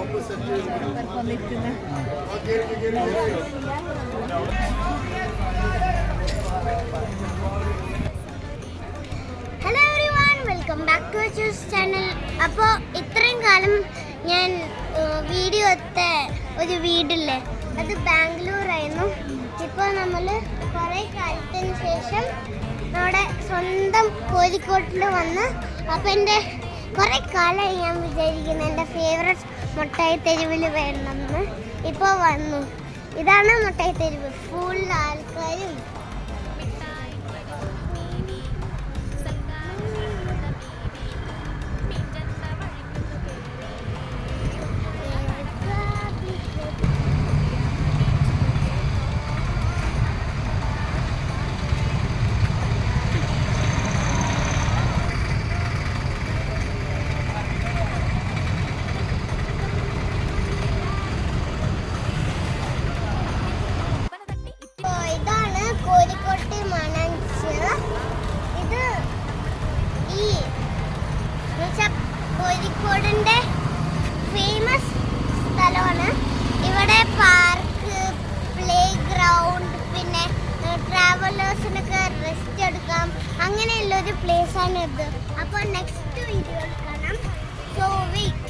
Hello everyone, welcome back to choose channel. അപ്പോൾ ഇത്രയും കാലം ഞാൻ വീഡിയോ എടുത്ത ഒരു വീടില്ലേ, അത് ബാംഗ്ലൂരായിരുന്നു. ഇപ്പോൾ നമ്മൾ കുറേ കാലത്തിന് ശേഷം നമ്മുടെ സ്വന്തം കോഴിക്കോട്ടിൽ വന്ന്, അപ്പോൾ എൻ്റെ കുറേ കാലമായി ഞാൻ വിചാരിക്കുന്നത് എൻ്റെ ഫേവററ്റ് മുട്ടായി തെരുവിൽ വരണമെന്ന്. ഇപ്പോൾ വന്നു. ഇതാണ് മുട്ടായി തെരുവ്. ഫുൾ ആൾക്കാരും കോഴിക്കോടിൻ്റെ ഫേമസ് സ്ഥലമാണ്. ഇവിടെ പാർക്ക്, പ്ലേ ഗ്രൗണ്ട്, പിന്നെ ട്രാവലേഴ്സിനൊക്കെ റെസ്റ്റ് എടുക്കാം, അങ്ങനെയുള്ളൊരു പ്ലേസാണ് ഇത്. അപ്പോൾ നെക്സ്റ്റ് വീഡിയോയിൽ കാണാം. So wait.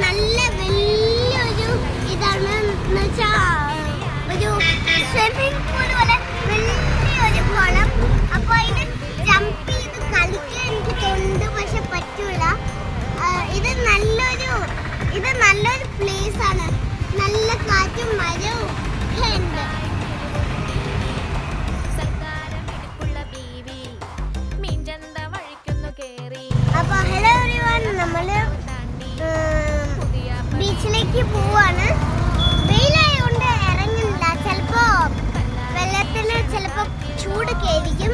നല്ല വലിയൊരു ഇതാണ് എന്ന് വെച്ചാൽ ഒരു സ്വിമ്മിംഗ് പൂൾ പോലെ വലിയൊരു കുളം. അപ്പോൾ അതിന് ജമ്പ് ചെയ്ത് കളിക്കാൻ എനിക്ക് തോന്നുന്നുണ്ട്, പക്ഷെ പറ്റൂല. ഇത് നല്ലൊരു പ്ലേസ് ആണ്. നല്ല കാറ്റും മരവും ഒക്കെ ഉണ്ട്. അപ്പോൾ ഹലോ എവരിവൺ, നമ്മൾ ബീച്ചിലേക്ക് പോവാണ്. വെയിലായതുകൊണ്ട് ഇറങ്ങുന്നില്ല. ചിലപ്പോൾ വെള്ളത്തിന് ചിലപ്പോൾ ചൂട് കയറിക്കും.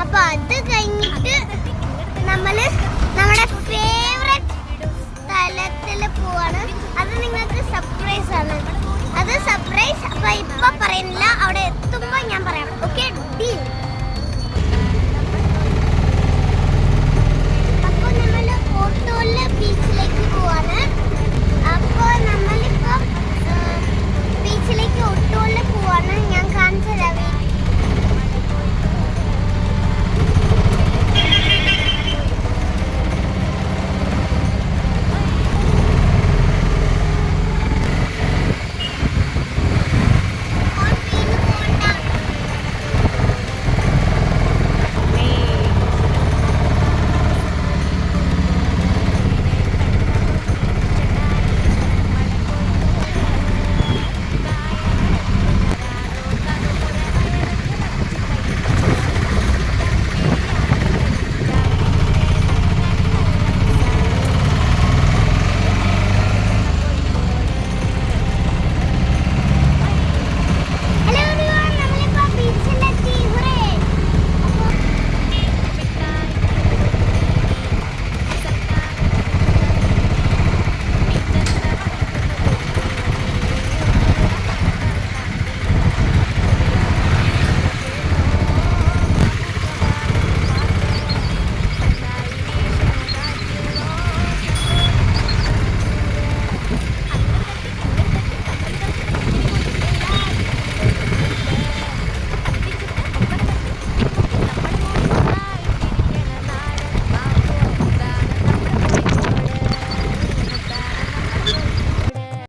അപ്പോൾ അത് കഴിഞ്ഞിട്ട് നമ്മൾ നമ്മുടെ ഫേവററ്റ് സ്ഥലത്തിൽ പോവാണ്. അത് നിങ്ങൾക്ക് സർപ്രൈസ് ആണ്. അത് സർപ്രൈസ് അപ്പോൾ ഇപ്പോൾ